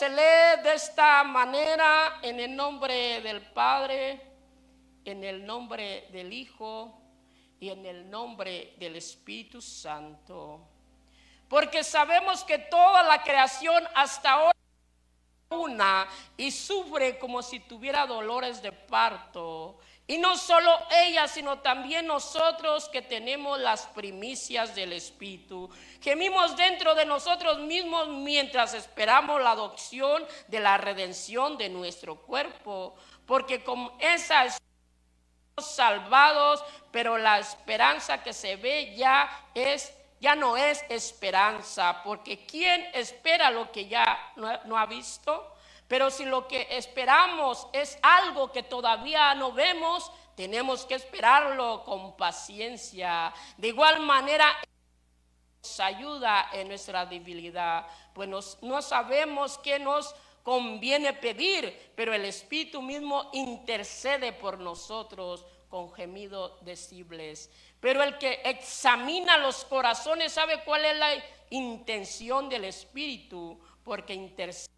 se lee de esta manera: en el nombre del Padre, en el nombre del Hijo y en el nombre del Espíritu Santo. Porque sabemos que toda la creación hasta ahora una y sufre como si tuviera dolores de parto. Y no solo ella, sino también nosotros que tenemos las primicias del Espíritu. Gemimos dentro de nosotros mismos mientras esperamos la adopción de la redención de nuestro cuerpo. Porque con esa estamos salvados, pero la esperanza que se ve ya no es esperanza, porque ¿quién espera lo que ya no ha visto? Pero si lo que esperamos es algo que todavía no vemos, tenemos que esperarlo con paciencia. De igual manera, nos ayuda en nuestra debilidad, pues no sabemos qué nos conviene pedir, pero el Espíritu mismo intercede por nosotros con gemidos decibles. Pero el que examina los corazones sabe cuál es la intención del Espíritu, porque intercede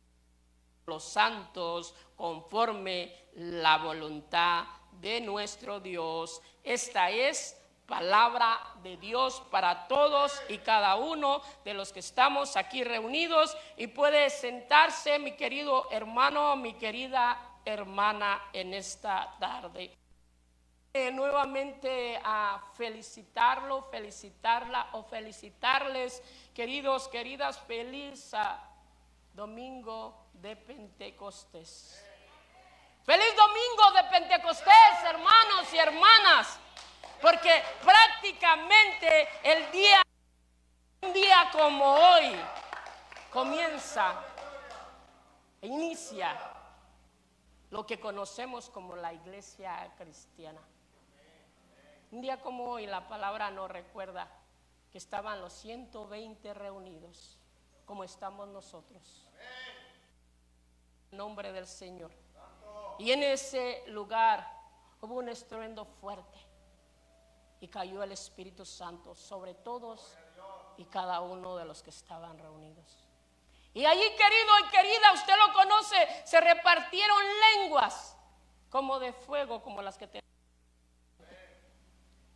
por los santos conforme la voluntad de nuestro Dios. Esta es palabra de Dios para todos y cada uno de los que estamos aquí reunidos. Y puede sentarse, mi querido hermano, mi querida hermana, en esta tarde. Nuevamente a felicitarlo, felicitarla o felicitarles, queridos, queridas, feliz domingo de Pentecostés. Feliz domingo de Pentecostés, hermanos y hermanas, porque prácticamente un día como hoy inicia lo que conocemos como la iglesia cristiana. Un día como hoy la palabra nos recuerda que estaban los 120 reunidos, como estamos nosotros. En nombre del Señor. Y en ese lugar hubo un estruendo fuerte y cayó el Espíritu Santo sobre todos y cada uno de los que estaban reunidos. Y allí, querido y querida, usted lo conoce, se repartieron lenguas como de fuego, como las que tenemos.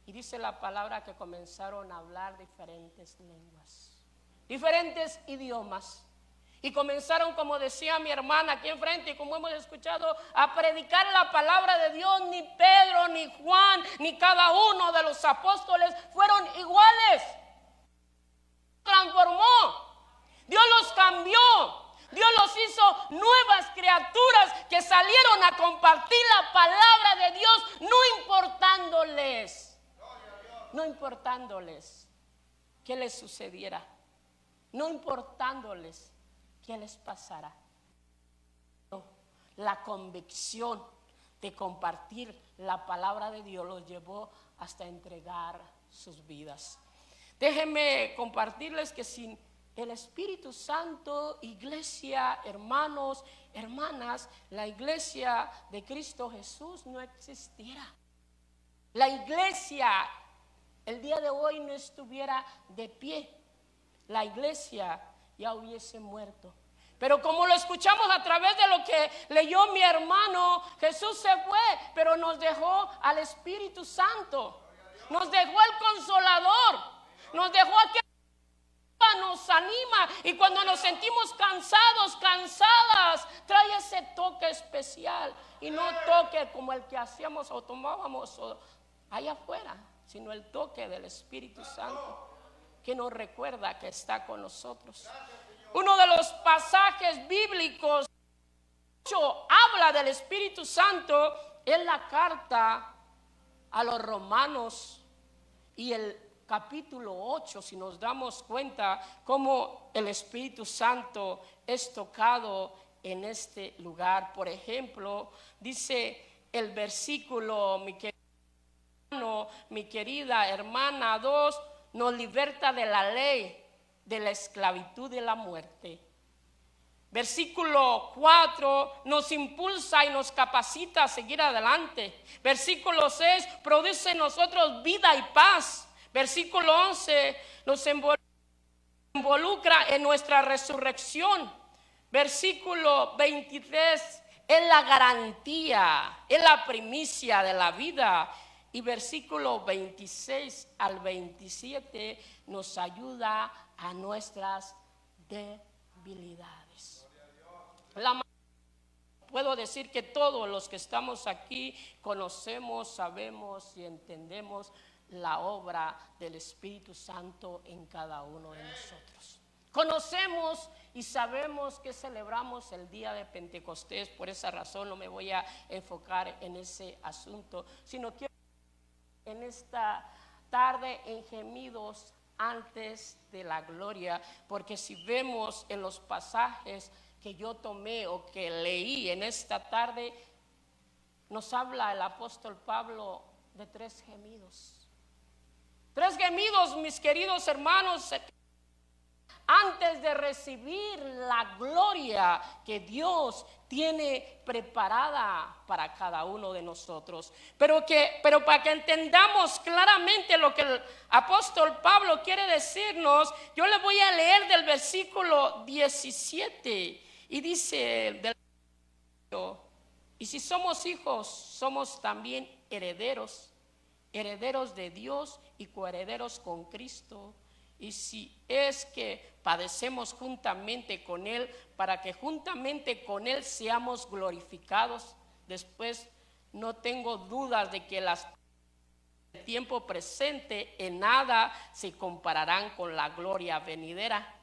Y dice la palabra que comenzaron a hablar diferentes lenguas, diferentes idiomas. Y comenzaron, como decía mi hermana aquí enfrente, y como hemos escuchado, a predicar la palabra de Dios. Ni Pedro, ni Juan, ni cada uno de los apóstoles fueron iguales. Transformó, Dios los cambió, Dios los hizo nuevas criaturas que salieron a compartir la palabra de Dios, no importándoles qué les sucediera, no importándoles qué les pasara. No, la convicción de compartir la palabra de Dios los llevó hasta entregar sus vidas. Déjenme compartirles que sin el Espíritu Santo, iglesia, hermanos, hermanas, la iglesia de Cristo Jesús no existiera. La iglesia el día de hoy no estuviera de pie. La iglesia ya hubiese muerto. Pero como lo escuchamos a través de lo que leyó mi hermano, Jesús se fue, pero nos dejó al Espíritu Santo. Nos dejó el Consolador. Nos dejó aquel que nos anima. Y cuando nos sentimos cansados, cansadas, trae ese toque especial. Y no toque como el que hacíamos o tomábamos allá afuera, sino el toque del Espíritu Santo, que nos recuerda que está con nosotros. Uno de los pasajes bíblicos que habla del Espíritu Santo es la carta a los Romanos y el capítulo 8, si nos damos cuenta cómo el Espíritu Santo es tocado en este lugar. Por ejemplo, dice el versículo, mi querida hermana 2, nos liberta de la ley, de la esclavitud y la muerte. Versículo 4 nos impulsa y nos capacita a seguir adelante. Versículo 6 produce en nosotros vida y paz. Versículo 11 nos involucra en nuestra resurrección. Versículo 23 es la garantía, es la primicia de la vida. Y versículo 26 al 27 nos ayuda a nuestras debilidades. Puedo decir que todos los que estamos aquí conocemos, sabemos y entendemos la obra del Espíritu Santo en cada uno de nosotros. Conocemos y sabemos que celebramos el día de Pentecostés. Por esa razón no me voy a enfocar en ese asunto, sino quiero en esta tarde en gemidos antes de la gloria, porque si vemos en los pasajes que yo tomé o que leí en esta tarde, nos habla el apóstol Pablo de 3 gemidos. 3 gemidos, mis queridos hermanos, antes de recibir la gloria que Dios tiene preparada para cada uno de nosotros. Pero para que entendamos claramente lo que el apóstol Pablo quiere decirnos, yo le voy a leer del versículo 17 y dice: y si somos hijos, somos también herederos, herederos de Dios y coherederos con Cristo. Y si es que padecemos juntamente con Él, para que juntamente con Él seamos glorificados. Después no tengo dudas de que las del tiempo presente en nada se compararán con la gloria venidera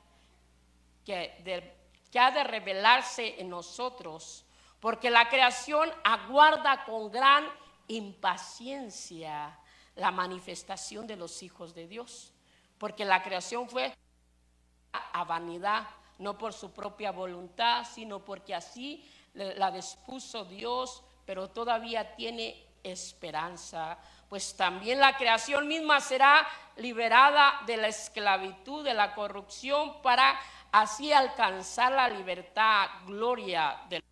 que ha de revelarse en nosotros, porque la creación aguarda con gran impaciencia la manifestación de los hijos de Dios. Porque la creación fue a vanidad, no por su propia voluntad, sino porque así la dispuso Dios, pero todavía tiene esperanza. Pues también la creación misma será liberada de la esclavitud, de la corrupción, para así alcanzar la libertad, gloria de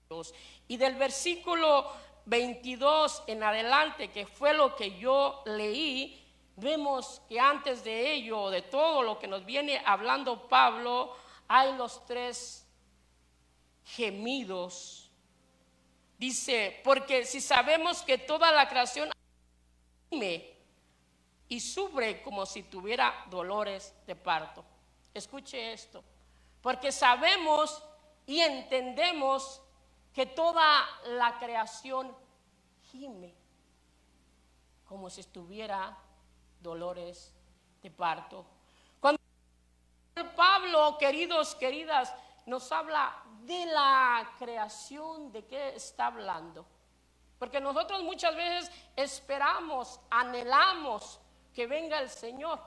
Dios. Y del versículo 22 en adelante, que fue lo que yo leí, vemos que antes de ello, de todo lo que nos viene hablando Pablo, hay los 3 gemidos. Dice: porque si sabemos que toda la creación gime y sufre como si tuviera dolores de parto. Escuche esto. Porque sabemos y entendemos que toda la creación gime como si estuviera dolores de parto. Cuando Pablo, queridos, queridas, nos habla de la creación, ¿de qué está hablando? Porque nosotros muchas veces esperamos, anhelamos que venga el Señor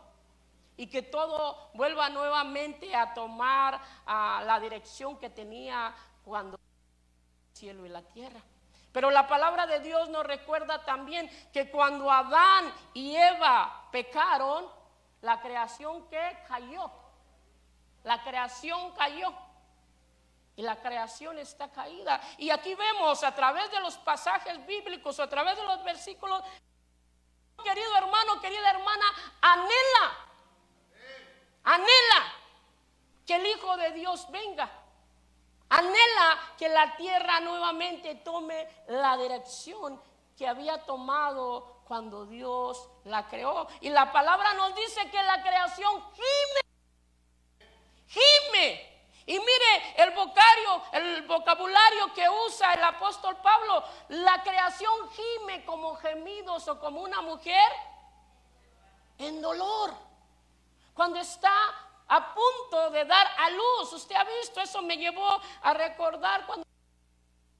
y que todo vuelva nuevamente a tomar la dirección que tenía cuando el cielo y la tierra. Pero la palabra de Dios nos recuerda también que cuando Adán y Eva pecaron, la creación que cayó. La creación cayó. Y la creación está caída. Y aquí vemos a través de los pasajes bíblicos, a través de los versículos, querido hermano, querida hermana, anhela que el Hijo de Dios venga. Anhela que la tierra nuevamente tome la dirección que había tomado cuando Dios la creó. Y la palabra nos dice que la creación gime. Y mire el vocabulario que usa el apóstol Pablo. La creación gime como gemidos o como una mujer en dolor. Cuando está a punto de dar a luz. Usted ha visto, eso me llevó a recordar cuando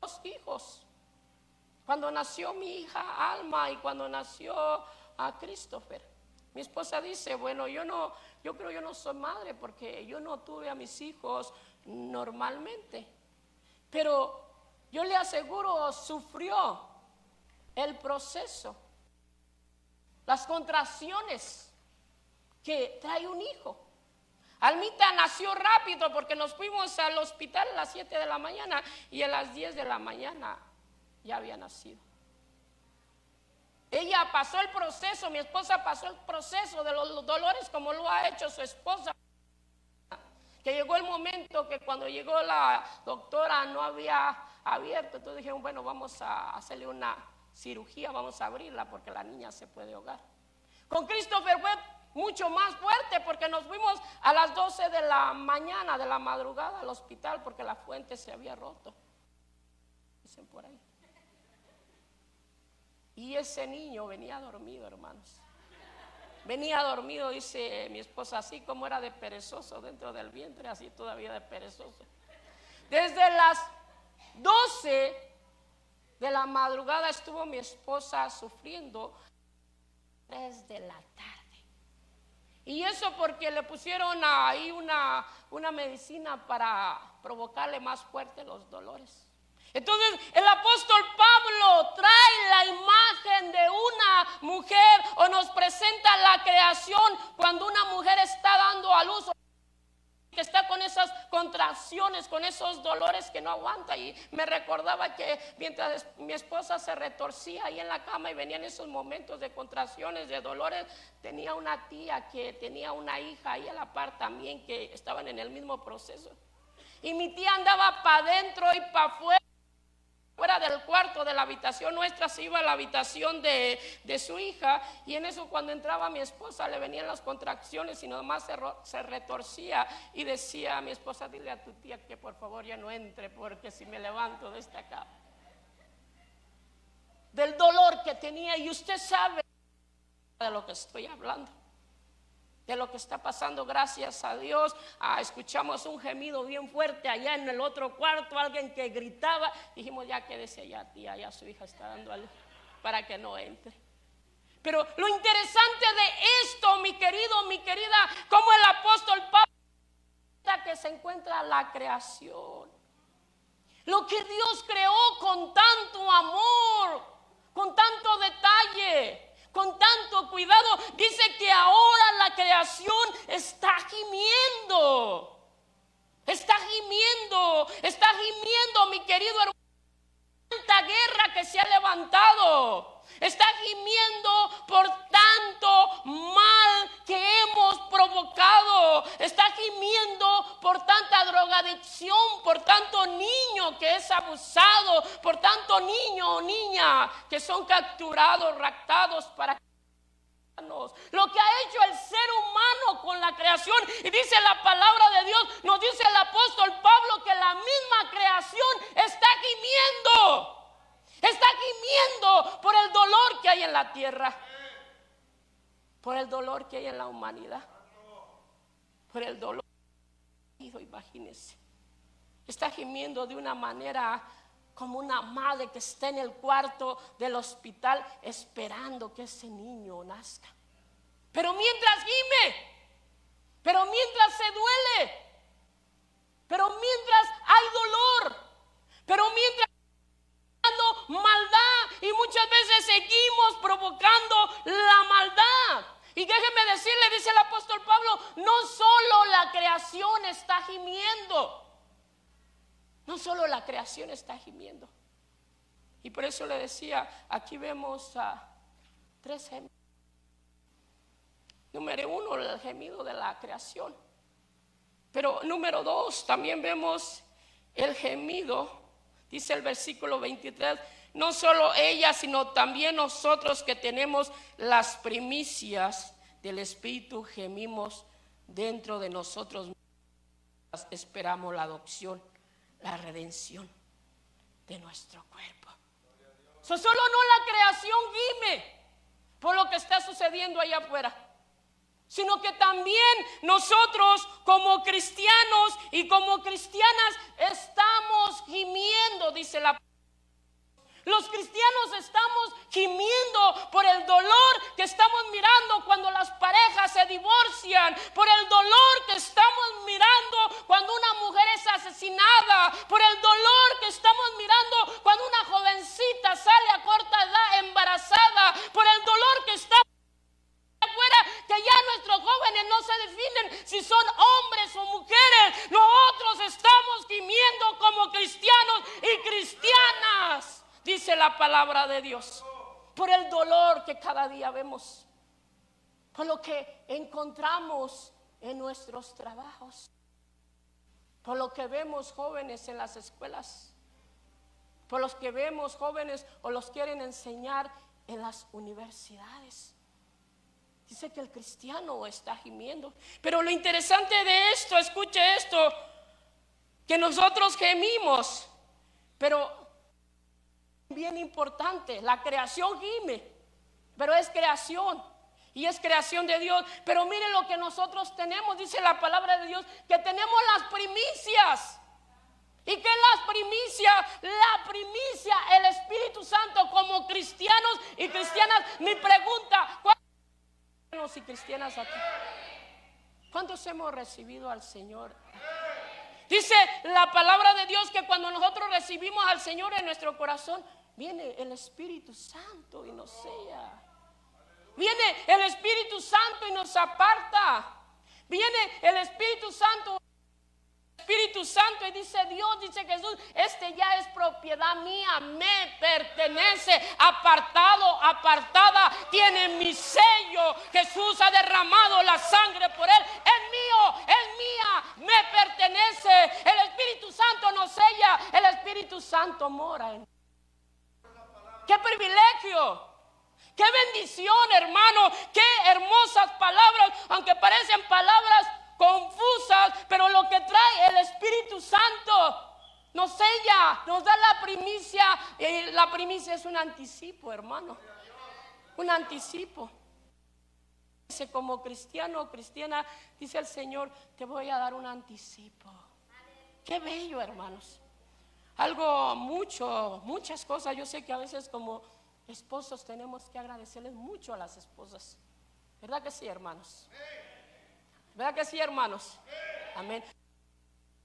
los hijos. Cuando nació mi hija Alma y cuando nació a Christopher. Mi esposa dice: bueno, yo creo yo no soy madre porque yo no tuve a mis hijos normalmente. Pero yo le aseguro, sufrió el proceso, las contracciones que trae un hijo. Almita nació rápido porque nos fuimos al hospital a las 7 de la mañana y a las 10 de la mañana ya había nacido. Ella pasó el proceso, mi esposa pasó el proceso de los dolores como lo ha hecho su esposa. que llegó el momento que cuando llegó la doctora no había abierto. Entonces dijeron, bueno, vamos a hacerle una cirugía, vamos a abrirla porque la niña se puede ahogar. Con Christopher fue mucho más fuerte porque nos fuimos a las 12 de la mañana, de la madrugada, al hospital porque la fuente se había roto. Dicen por ahí. Y ese niño venía dormido, hermanos. Venía dormido, dice mi esposa, así como era de perezoso dentro del vientre, así todavía de perezoso. Desde las 12 de la madrugada estuvo mi esposa sufriendo 3 de la tarde. Y eso porque le pusieron ahí una medicina para provocarle más fuerte los dolores. Entonces el apóstol Pablo trae la imagen de una mujer o nos presenta la creación cuando una mujer está dando a luz, que está con esas contracciones, con esos dolores que no aguanta. Y me recordaba que mientras mi esposa se retorcía ahí en la cama y venían esos momentos de contracciones, de dolores, tenía una tía que tenía una hija ahí a la par también que estaban en el mismo proceso. Y mi tía andaba para adentro y para afuera. Fuera del cuarto de la habitación nuestra se iba a la habitación de su hija, y en eso cuando entraba mi esposa le venían las contracciones y nomás se retorcía y decía a mi esposa, dile a tu tía que por favor ya no entre porque si me levanto de esta cama. Del dolor que tenía, y usted sabe de lo que estoy hablando, de lo que está pasando. Gracias a Dios, escuchamos un gemido bien fuerte allá en el otro cuarto, alguien que gritaba. Dijimos, ya quédese allá, tía, ya su hija está dando a luz, para que no entre. Pero lo interesante de esto, mi querido, mi querida, como el apóstol Pablo, que se encuentra la creación, lo que Dios creó con tanto amor, con tanto detalle, con tanto cuidado. Dice que ahora la creación está gimiendo. Está gimiendo, mi querido hermano. Tanta guerra que se ha levantado. Está gimiendo por tanto mal que hemos provocado. Está gimiendo por tanta drogadicción, por tanto niño que es abusado, por tanto niño o niña que son capturados, raptados para lo que ha hecho el ser humano con la creación. Y dice la palabra de Dios, nos dice el apóstol Pablo, que la misma creación está gimiendo. Está gimiendo por el dolor que hay en la tierra, por el dolor que hay en la humanidad, por el dolor. Imagínense, está gimiendo de una manera como una madre que está en el cuarto del hospital esperando que ese niño nazca. Pero mientras gime, pero mientras se duele, pero mientras hay dolor, pero mientras maldad, y muchas veces seguimos provocando la maldad. Y déjeme decirle, dice el apóstol Pablo, no solo la creación está gimiendo, no solo la creación está gimiendo. Y por eso le decía, aquí vemos 3 gemidos. Número 1, el gemido de la creación. Pero número 2, también vemos el gemido. Dice el versículo 23, no solo ella, sino también nosotros que tenemos las primicias del Espíritu, gemimos dentro de nosotros. Esperamos la adopción, la redención de nuestro cuerpo. Solo no la creación gime por lo que está sucediendo allá afuera, sino que también nosotros como cristianos y como cristianas estamos gimiendo, dice la palabra. Los cristianos estamos gimiendo por el dolor que estamos mirando cuando las parejas se divorcian, por el dolor que estamos mirando cuando una mujer es asesinada, por el dolor que estamos mirando cuando una jovencita sale a corta edad embarazada, por el dolor que estamos afuera, que ya nuestros jóvenes no se definen si son hombres o mujeres. Nosotros estamos gimiendo como cristianos y cristianas, dice la palabra de Dios, por el dolor que cada día vemos, por lo que encontramos en nuestros trabajos, por lo que vemos jóvenes en las escuelas, por los que vemos jóvenes o los quieren enseñar en las universidades. Dice que el cristiano está gimiendo. Pero lo interesante de esto, escuche esto, que nosotros gemimos, pero bien importante, la creación gime, pero es creación y es creación de Dios. Pero miren lo que nosotros tenemos, dice la palabra de Dios, que tenemos las primicias. ¿Y qué es las primicias? La primicia, el Espíritu Santo. Como cristianos y cristianas, mi pregunta, ¿cuántos cristianos y cristianas aquí? ¿Cuántos hemos recibido al Señor? Dice la palabra de Dios que cuando nosotros recibimos al Señor en nuestro corazón, viene el Espíritu Santo y nos sella. Viene el Espíritu Santo y nos aparta. Viene el Espíritu Santo y dice Dios, dice Jesús, este ya es propiedad mía, me pertenece, apartado, apartada, tiene mi sello. Jesús ha derramado la sangre por él, es mío, es mía, me pertenece. El Espíritu Santo nos sella, el Espíritu Santo mora en. ¡Qué privilegio! ¡Qué bendición, hermano! ¡Qué hermosas palabras! Aunque parecen palabras confusas, pero lo que trae el Espíritu Santo nos sella, nos da la primicia. La primicia es un anticipo, hermano, un anticipo. Dice, como cristiano o cristiana, dice el Señor, te voy a dar un anticipo. Qué bello, hermanos. Muchas cosas. Yo sé que a veces como esposos tenemos que agradecerles mucho a las esposas. ¿Verdad que sí, hermanos? ¿Verdad que sí, hermanos? Amén.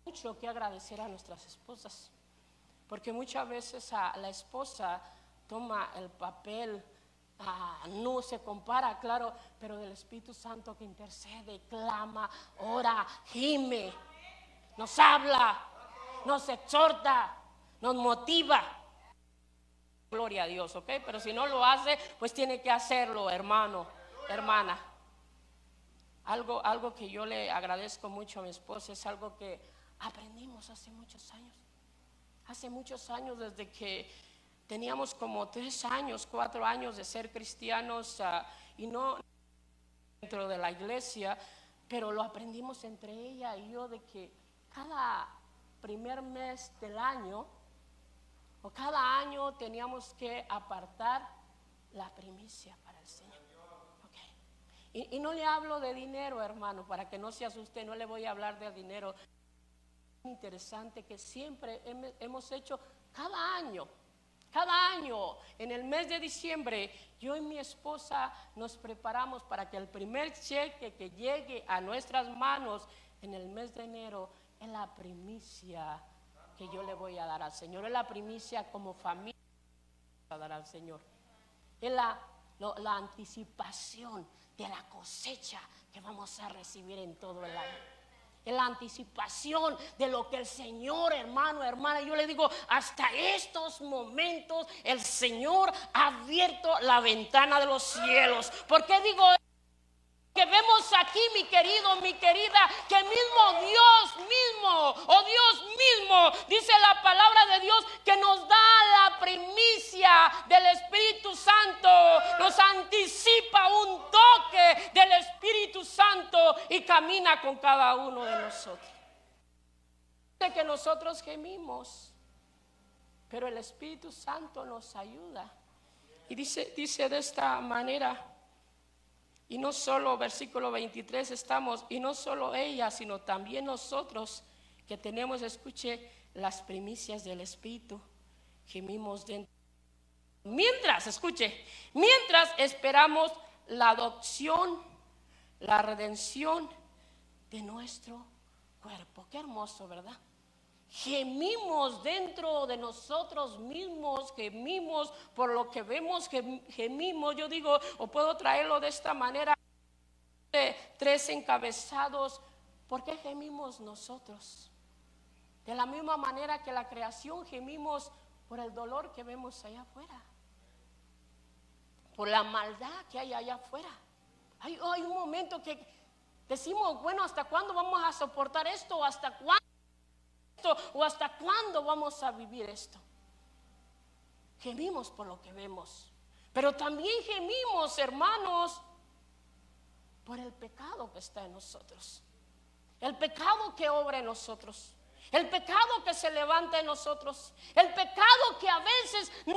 Mucho que agradecer a nuestras esposas, porque muchas veces la esposa toma el papel, no se compara, claro, pero del Espíritu Santo que intercede, clama, ora, gime, nos habla, nos exhorta, nos motiva. Gloria a Dios, ¿ok? Pero si no lo hace, pues tiene que hacerlo, hermano, hermana. Algo que yo le agradezco mucho a mi esposa es algo que aprendimos hace muchos años. Hace muchos años, desde que teníamos como 3 años, 4 años de ser cristianos, y no dentro de la iglesia, pero lo aprendimos entre ella y yo, de que cada primer mes del año o cada año teníamos que apartar la primicia para el Señor. Y no le hablo de dinero, hermano, para que no se asuste, no le voy a hablar de dinero. Es interesante que siempre hemos hecho cada año, en el mes de diciembre, yo y mi esposa nos preparamos para que el primer cheque que llegue a nuestras manos en el mes de enero es la primicia que yo le voy a dar al Señor. Es la primicia como familia que voy a dar al Señor. Es la anticipación de la cosecha que vamos a recibir en todo el año. Es la anticipación de lo que el Señor, hermano, hermana, yo le digo, hasta estos momentos el Señor ha abierto la ventana de los cielos. ¿Por qué digo que vemos aquí, mi querido, mi querida, que Dios mismo, dice la palabra de Dios, que nos da la primicia del Espíritu Santo, nos anticipa un toque del Espíritu Santo y camina con cada uno de nosotros. Dice que nosotros gemimos, pero el Espíritu Santo nos ayuda. Y dice de esta manera. Y no solo, versículo 23 estamos, y no solo ella, sino también nosotros que tenemos, escuche, las primicias del Espíritu, gemimos dentro. Mientras esperamos la adopción, la redención de nuestro cuerpo. Qué hermoso, ¿verdad? Gemimos dentro de nosotros mismos, gemimos por lo que vemos, gemimos. Yo digo, o puedo traerlo de esta manera, 3 encabezados. ¿Por qué gemimos nosotros? De la misma manera que la creación, gemimos por el dolor que vemos allá afuera, por la maldad que hay allá afuera. Hay un momento que decimos, bueno, ¿hasta cuándo vamos a soportar esto? ¿Hasta cuándo ¿O hasta cuándo vamos a vivir esto? Gemimos por lo que vemos, pero también gemimos, hermanos, por el pecado que está en nosotros, el pecado que obra en nosotros, el pecado que se levanta en nosotros, el pecado que a veces no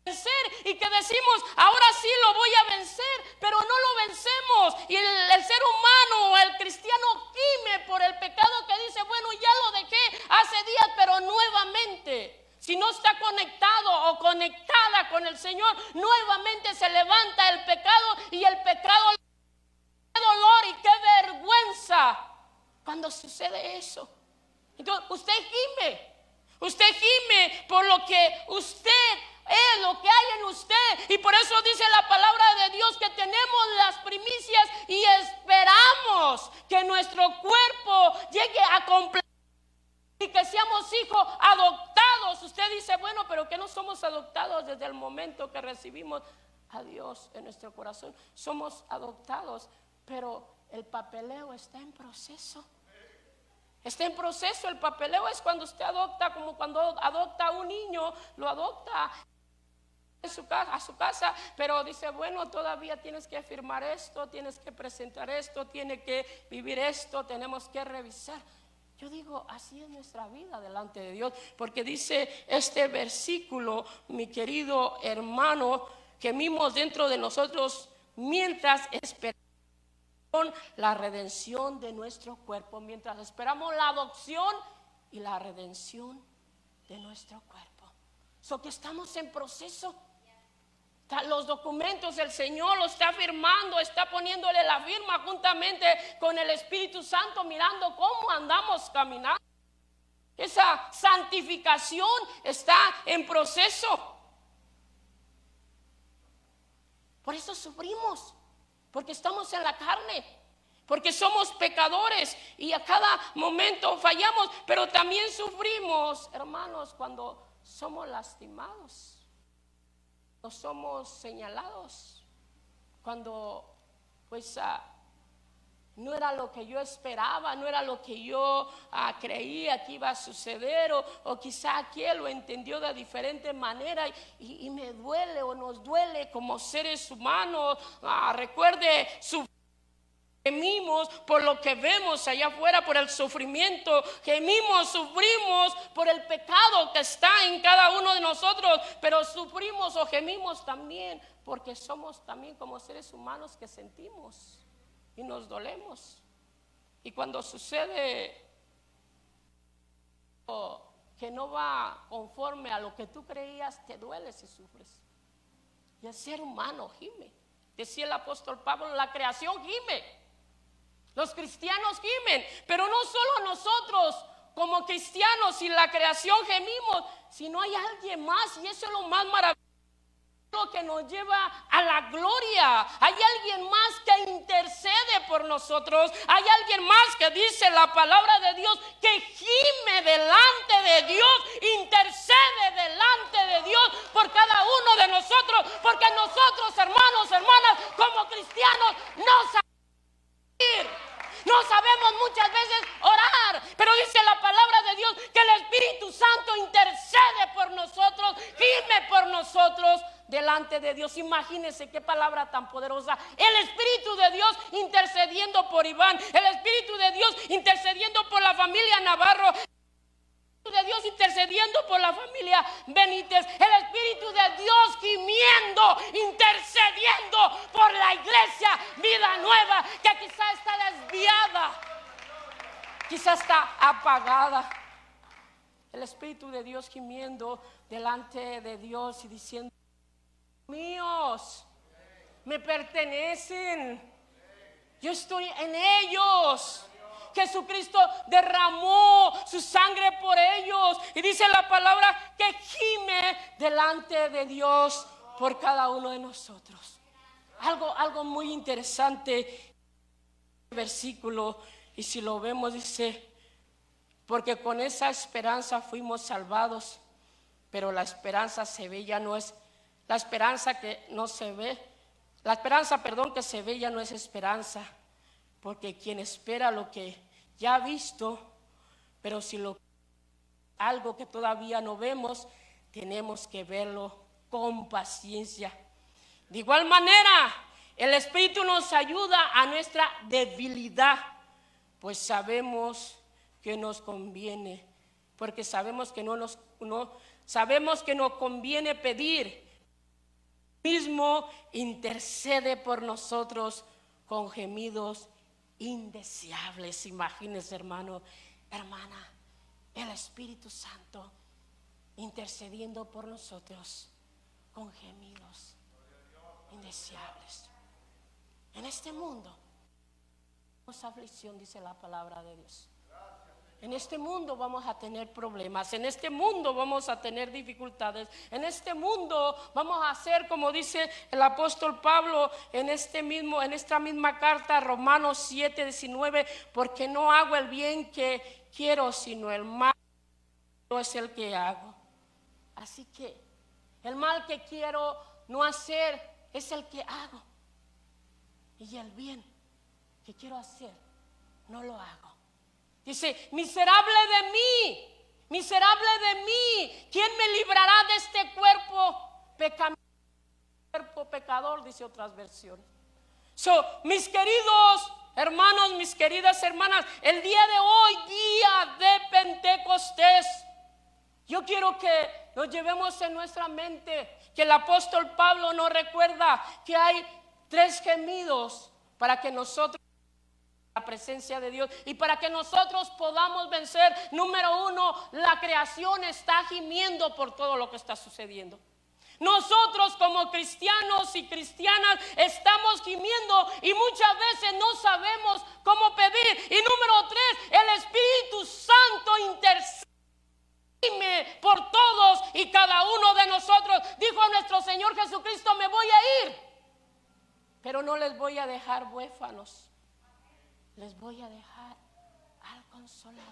vencer y que decimos, ahora sí lo voy a vencer, pero no lo vencemos. Y el ser humano, el cristiano, gime por el pecado que dice, bueno, ya lo dejé hace días, pero nuevamente, si no está conectado o conectada con el Señor, nuevamente se levanta el pecado, y el pecado, qué dolor y qué vergüenza cuando sucede eso. Entonces usted gime por lo que usted es, lo que hay en usted, y por eso dice la palabra de Dios que tenemos las primicias y esperamos que nuestro cuerpo llegue a completar y que seamos hijos adoptados. Usted dice, bueno, pero que no somos adoptados desde el momento que recibimos a Dios en nuestro corazón. Somos adoptados, pero el papeleo está en proceso. Está en proceso. El papeleo es cuando usted adopta, como cuando adopta a un niño, lo adopta a su casa, pero dice, bueno, todavía tienes que firmar esto, tienes que presentar esto, tienes que vivir esto, tenemos que revisar. Yo digo, así es nuestra vida delante de Dios, porque dice este versículo, mi querido hermano, que vimos dentro de nosotros mientras esperamos la redención de nuestro cuerpo, mientras esperamos la adopción y la redención de nuestro cuerpo. So que estamos en proceso. Los documentos el Señor lo está firmando, está poniéndole la firma juntamente con el Espíritu Santo, mirando cómo andamos caminando. Esa santificación está en proceso. Por eso sufrimos, porque estamos en la carne, porque somos pecadores y a cada momento fallamos, pero también sufrimos, hermanos, cuando somos lastimados, no somos señalados, cuando pues no era lo que yo esperaba, no era lo que yo creía que iba a suceder, o quizá aquel lo entendió de diferente manera, y me duele o nos duele como seres humanos. Recuerde, gemimos por lo que vemos allá afuera, por el sufrimiento, gemimos, sufrimos por el pecado que está en cada uno de nosotros, pero sufrimos o gemimos también porque somos también como seres humanos que sentimos y nos dolemos. Y cuando sucede que no va conforme a lo que tú creías, te dueles y sufres. Y el ser humano gime. Decía el apóstol Pablo, la creación gime. Los cristianos gimen, pero no solo nosotros como cristianos y la creación gemimos, sino hay alguien más, y eso es lo más maravilloso, que nos lleva a la gloria. Hay alguien más que intercede por nosotros, hay alguien más que dice la palabra de Dios, que gime delante de Dios, intercede delante de Dios por cada uno de nosotros, porque nosotros, hermanos, hermanas, como cristianos, no sabemos muchas veces orar, pero dice la palabra de Dios que el Espíritu Santo intercede por nosotros, gime por nosotros delante de Dios. Imagínense qué palabra tan poderosa. El Espíritu de Dios intercediendo por Iván, el Espíritu de Dios intercediendo por la familia Navarro, de Dios intercediendo por la familia Benítez, el Espíritu de Dios gimiendo, intercediendo por la iglesia Vida Nueva, que quizá está desviada, quizá está apagada. El Espíritu de Dios gimiendo delante de Dios y diciendo, míos, me pertenecen, yo estoy en ellos. Jesucristo derramó su sangre por ellos, y dice la palabra que gime delante de Dios por cada uno de nosotros. Algo muy interesante versículo, y si lo vemos dice, porque con esa esperanza fuimos salvados, pero la esperanza se ve ya no es la esperanza que no se ve, la esperanza, que se ve ya no es esperanza. Porque quien espera lo que ya ha visto, pero si lo algo que todavía no vemos, tenemos que verlo con paciencia. De igual manera, el Espíritu nos ayuda a nuestra debilidad, pues sabemos que nos conviene, porque sabemos que sabemos que nos conviene pedir. Mismo intercede por nosotros con gemidos indeseables. Imagínense, hermano, hermana, el Espíritu Santo intercediendo por nosotros con gemidos indeseables. En este mundo tenemos aflicción, dice la palabra de Dios. En este mundo vamos a tener problemas, en este mundo vamos a tener dificultades, en este mundo vamos a hacer, como dice el apóstol Pablo en esta misma carta, Romanos 7:19, porque no hago el bien que quiero, sino el mal es el que hago. Así que el mal que quiero no hacer es el que hago, y el bien que quiero hacer no lo hago. Dice, miserable de mí, ¿quién me librará de este cuerpo pecador? Dice otras versiones. Mis queridos hermanos, mis queridas hermanas, el día de hoy, día de Pentecostés, yo quiero que nos llevemos en nuestra mente que el apóstol Pablo nos recuerda que hay 3 gemidos para que nosotros la presencia de Dios y para que nosotros podamos vencer. Número 1, la creación está gimiendo por todo lo que está sucediendo. Nosotros como cristianos y cristianas estamos gimiendo y muchas veces no sabemos cómo pedir. Y número 3, el Espíritu Santo intercede por todos y cada uno de nosotros. Dijo nuestro Señor Jesucristo, me voy a ir, pero no les voy a dejar huérfanos. Les voy a dejar al Consolador.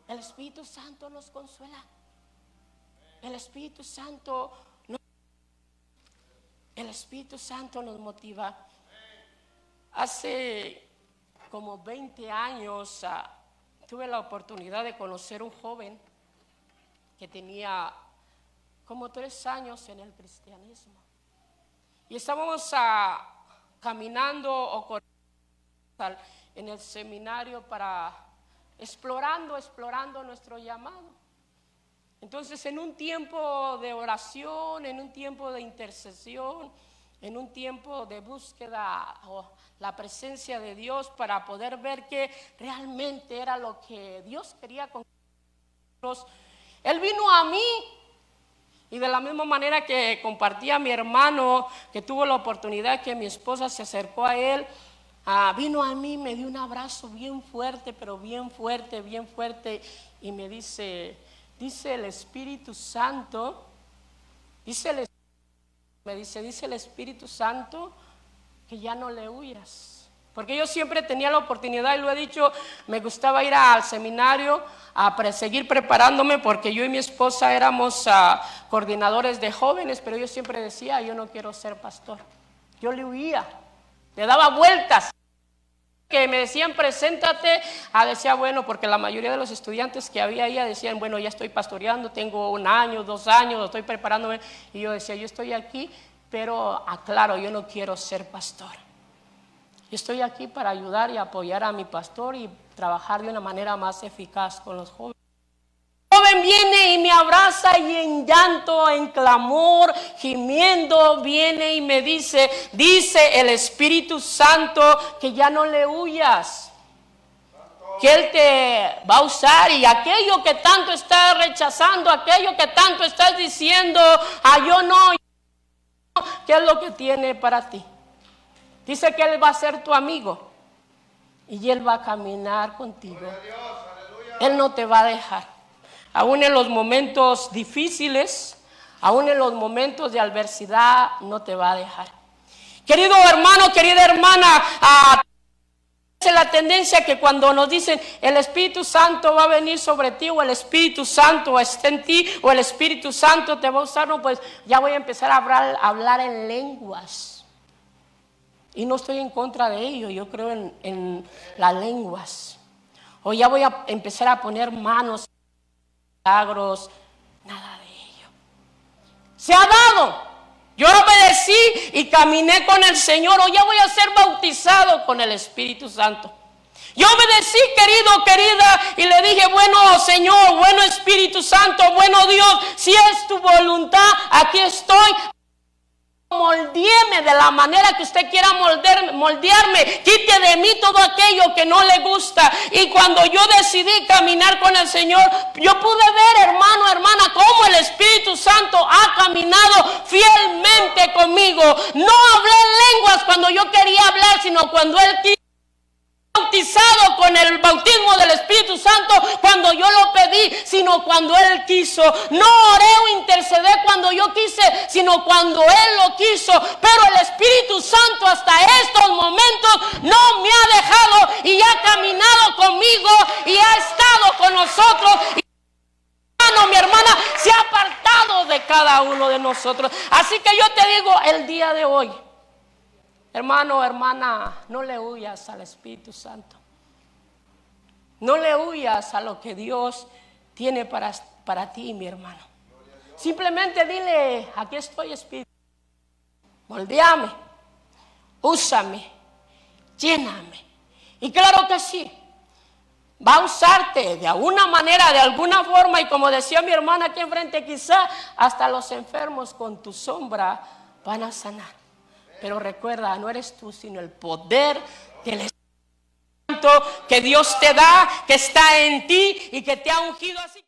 El Espíritu Santo nos consuela. El Espíritu Santo nos motiva. Hace como 20 años tuve la oportunidad de conocer un joven que tenía como 3 años en el cristianismo. Y estábamos caminando o corriendo en el seminario para explorando nuestro llamado. Entonces, en un tiempo de oración, en un tiempo de intercesión, en un tiempo de búsqueda o la presencia de Dios para poder ver qué realmente era lo que Dios quería con nosotros, Él vino a mí. Y de la misma manera que compartía a mi hermano, que tuvo la oportunidad que mi esposa se acercó a él, vino a mí, me dio un abrazo bien fuerte, pero bien fuerte, y me dice el Espíritu Santo, dice el Espíritu Santo que ya no le huyas. Porque yo siempre tenía la oportunidad, y lo he dicho, me gustaba ir al seminario a seguir preparándome, porque yo y mi esposa éramos coordinadores de jóvenes, pero yo siempre decía, yo no quiero ser pastor. Yo le huía, le daba vueltas. Que me decían, preséntate, decía, bueno, porque la mayoría de los estudiantes que había ahí decían, bueno, ya estoy pastoreando, tengo 1 año, 2 años, estoy preparándome. Y yo decía, yo estoy aquí, pero aclaro, yo no quiero ser pastor. Yo estoy aquí para ayudar y apoyar a mi pastor y trabajar de una manera más eficaz con los jóvenes. El joven viene y me abraza, y en llanto, en clamor, gimiendo, viene y me dice el Espíritu Santo que ya no le huyas, que Él te va a usar, y aquello que tanto estás rechazando, aquello que tanto estás diciendo, yo no, ¿qué es lo que tiene para ti? Dice que Él va a ser tu amigo y Él va a caminar contigo. Él no te va a dejar. Aún en los momentos difíciles, aún en los momentos de adversidad, no te va a dejar. Querido hermano, querida hermana, es la tendencia que cuando nos dicen el Espíritu Santo va a venir sobre ti, o el Espíritu Santo está en ti, o el Espíritu Santo te va a usar, no, pues ya voy a empezar a hablar en lenguas. Y no estoy en contra de ello, yo creo en las lenguas. O ya voy a empezar a poner manos milagros, nada de ello. Se ha dado. Yo obedecí y caminé con el Señor. Hoy ya voy a ser bautizado con el Espíritu Santo. Yo obedecí, querido, querida, y le dije, bueno, Señor, bueno, Espíritu Santo, bueno, Dios, si es tu voluntad, aquí estoy. Moldéeme de la manera que usted quiera moldearme. Quite de mí todo aquello que no le gusta. Y cuando yo decidí caminar con el Señor, yo pude ver, hermano, hermana, cómo el Espíritu Santo ha caminado fielmente conmigo. No hablé en lenguas cuando yo quería hablar, sino cuando Él quiso. Bautizado con el bautismo del Espíritu Santo cuando yo lo pedí, sino cuando Él quiso. No oré o intercedí cuando yo quise, sino cuando Él lo quiso. Pero el Espíritu Santo hasta estos momentos no me ha dejado y ha caminado conmigo y ha estado con nosotros. Y mi hermana se ha apartado de cada uno de nosotros. Así que yo te digo el día de hoy, hermano, hermana, no le huyas al Espíritu Santo. No le huyas a lo que Dios tiene para ti, mi hermano. Simplemente dile, aquí estoy, Espíritu. Moldéame, úsame, lléname. Y claro que sí, va a usarte de alguna manera, de alguna forma. Y como decía mi hermana aquí enfrente, quizá hasta los enfermos con tu sombra van a sanar. Pero recuerda, no eres tú, sino el poder del Espíritu Santo que Dios te da, que está en ti y que te ha ungido así.